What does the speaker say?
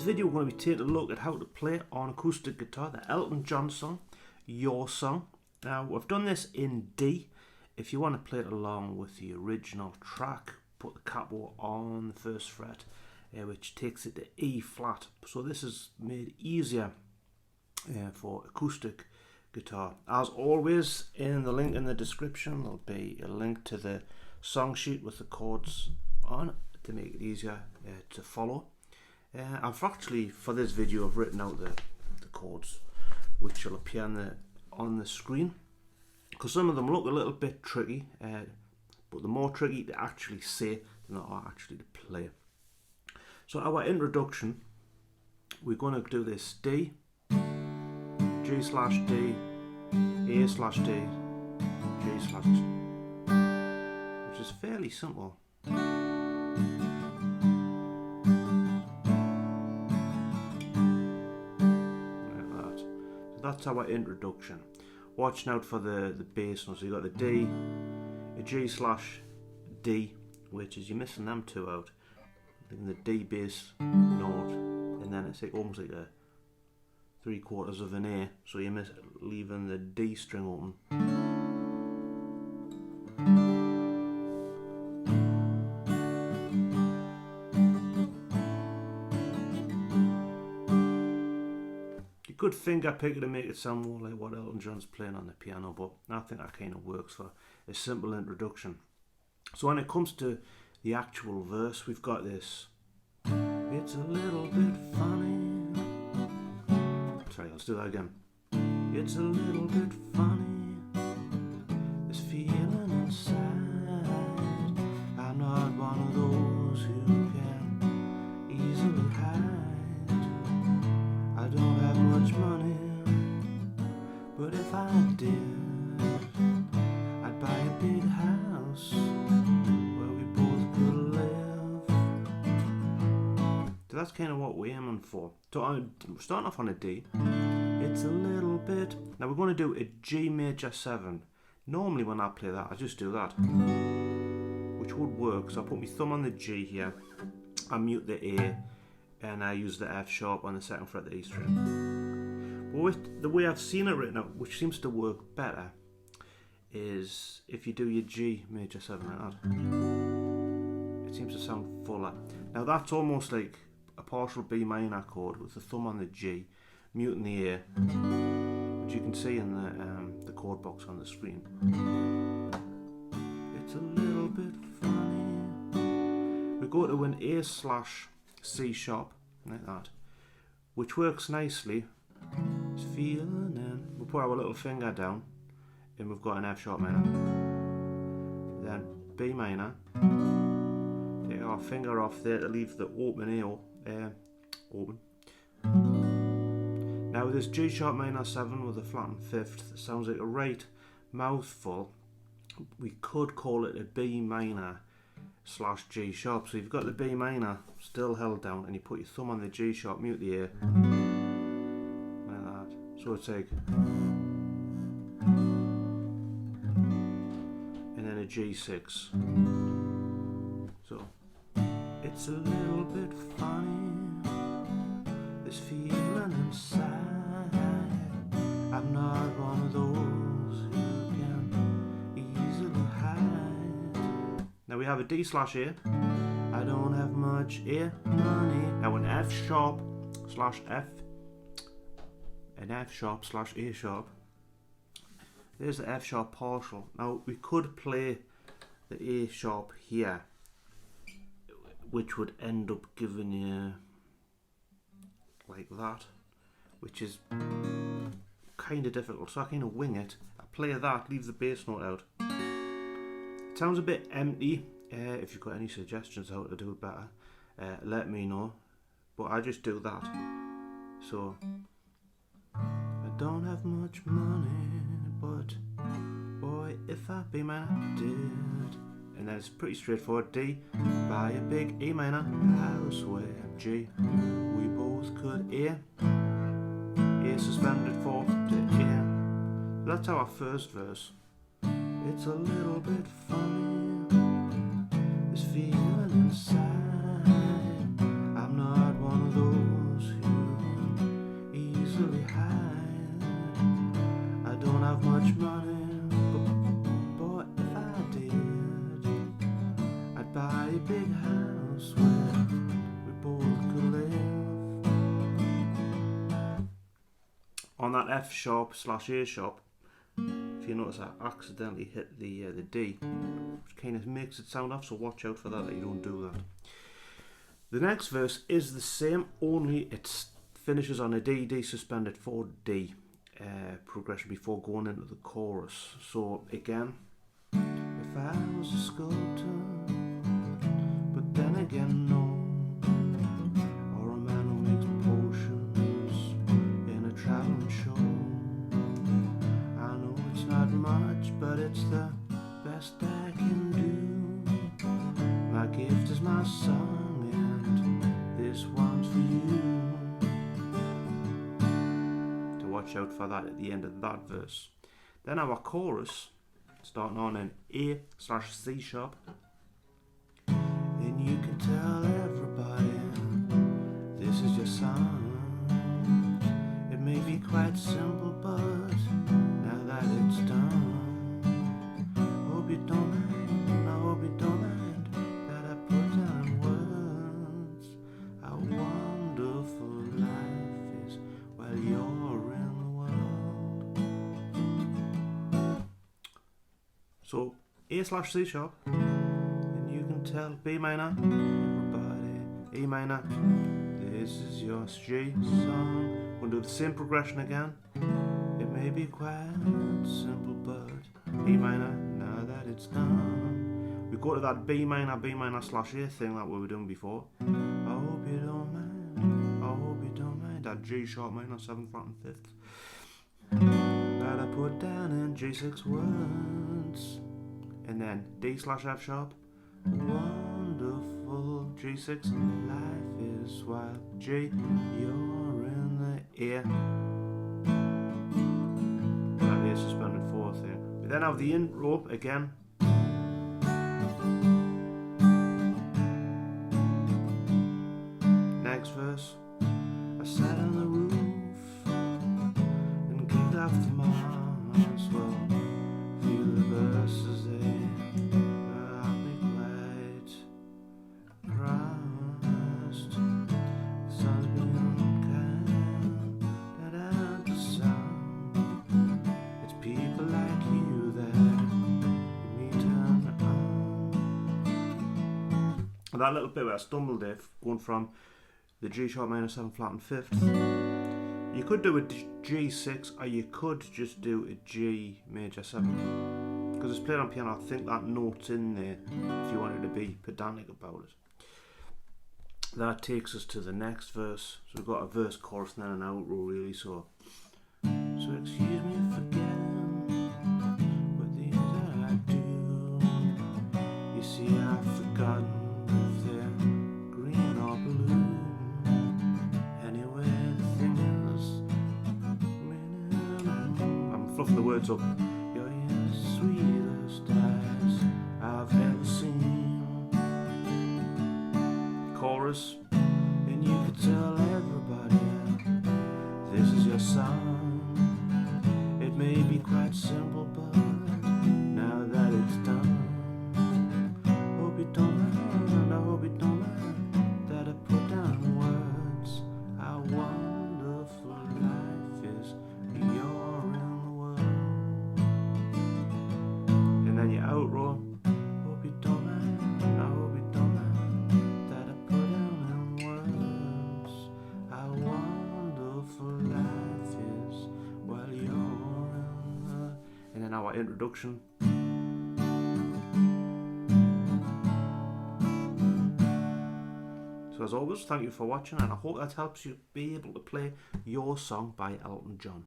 this video we're going to be taking a look at how to play on acoustic guitar the Elton John song, Your Song. Now we've done this in D. If you want to play it along with the original track, put the capo on the first fret, which takes it to E flat. So this is made easier for acoustic guitar. As always, in the link in the description there'll be a link to the song sheet with the chords on to make it easier to follow. I've actually, for this video, I've written out the chords which will appear on the screen, because some of them look a little bit tricky, but they're more tricky to actually say than they are actually to play. So our introduction, we're going to do this D, G slash D, A slash D, G slash D, which is fairly simple. That's our introduction. Watching out for the bass notes. So you got the D, a G slash D, which is, you're missing them two out. Then the D bass note, and then it's like almost like a 3/4 of an A. So you're leaving the D string open. Good finger picker to make it sound more like what Elton John's playing on the piano, but I think that kind of works for a simple introduction. So when it comes to the actual verse, we've got this. It's a little bit funny. Sorry, let's do that again. It's a little bit funny, this feeling inside. I'm not one of those who can easily hide. I don't have much money, but if I did, I'd buy a big house where we both could live. So that's kind of what we're aiming for. So I'm starting off on a D. It's a little bit. Now we're going to do a G major 7. Normally when I play that, I just do that, which would work. So I put my thumb on the G here, I mute the A, and I use the F sharp on the second fret of the E string. But with the way I've seen it written out, which seems to work better, is if you do your G major 7 like that, it seems to sound fuller. Now that's almost like a partial B minor chord with the thumb on the G, muting the A, which you can see in the chord box on the screen. It's a little bit funny. We go to an A slash C sharp, like that, which works nicely. It's feeling in. We'll put our little finger down, and we've got an F sharp minor. Then B minor. Take our finger off there to leave the open A open. Now with this G sharp minor 7 with a flattened fifth, it sounds like a right mouthful. We could call it a B minor slash G sharp. So you've got the B minor still held down, and you put your thumb on the G sharp, mute the A, like that. So it's like, and then a G6. So it's a little bit funny, this feeling inside. I'm not one of those who can easily hide. Now we have a D slash A. I don't have much A money. Now an F sharp slash F, an F sharp slash A sharp. There's the F sharp partial. Now we could play the A sharp here, which would end up giving you like that, which is kind of difficult. So I kind of wing it. I play that, leave the bass note out. It sounds a bit empty. If you've got any suggestions how to do it better, let me know. But I just do that. So I don't have much money, but boy, if I be my did. And then it's pretty straightforward. D, buy a big E minor house where G, we both could A suspended fourth to A. That's our first verse. It's a little bit funny, this feeling inside. I'm not one of those have much money, but if I did, I'd buy a big house where we both could live. On that F sharp / A sharp, if you notice, I accidentally hit the D, which kind of makes it sound off, so watch out for that you don't do that. The next verse is the same, only it finishes on a D, D suspended 4 D progression before going into the chorus. So again, if I was a sculptor, but then again no, or a man who makes potions in a traveling show. I know it's not much, but it's the best I can do. My gift is my song, and this one's for you. To watch out for that at the end of that verse. Then our chorus, starting on an A / C sharp. And you can tell everybody this is your song. It may be quite simple, but now that it's done, hope you don't mind, I hope you don't mind that I put down in words how wonderful life is while you're in the world. So A / C sharp, and you can tell B minor, everybody, E minor, this is your G song. We'll do the same progression again. It may be quite simple, but E minor, now that it's done. We go to that B minor / A thing that we were doing before. I hope you don't mind, I hope you don't mind. That G sharp minor, 7th flat and 5th. That I put down in G6 words. And then D / F sharp. Wonderful G6, life is wild. G, you're in the air. That A suspended 4th here. We then have the intro again. Next verse. I sat on the roof and kicked off the moss. Well, feel the verses there. That little bit where I stumbled there, going from the G sharp minor 7th flat and 5th. You could do a G6, or you could just do a G major 7. Because it's played on piano, I think that note's in there if you wanted to be pedantic about it. That takes us to the next verse. So we've got a verse, chorus, and then an outro really. So excuse me for forgetting, but these that I do. You see, I've forgotten. The words up. You're the sweetest eyes I've ever seen. Chorus, and you could tell everybody this is your song. It may be quite simple, but now that it's done, hope you don't mind, I hope you don't mind that I put down words how wonderful life is. You're in outro. Hope you don't mind, I hope you don't mind that I put down in words how wonderful life is while you're in the... And then our introduction. So as always, thank you for watching, and I hope that helps you be able to play your song by Elton John.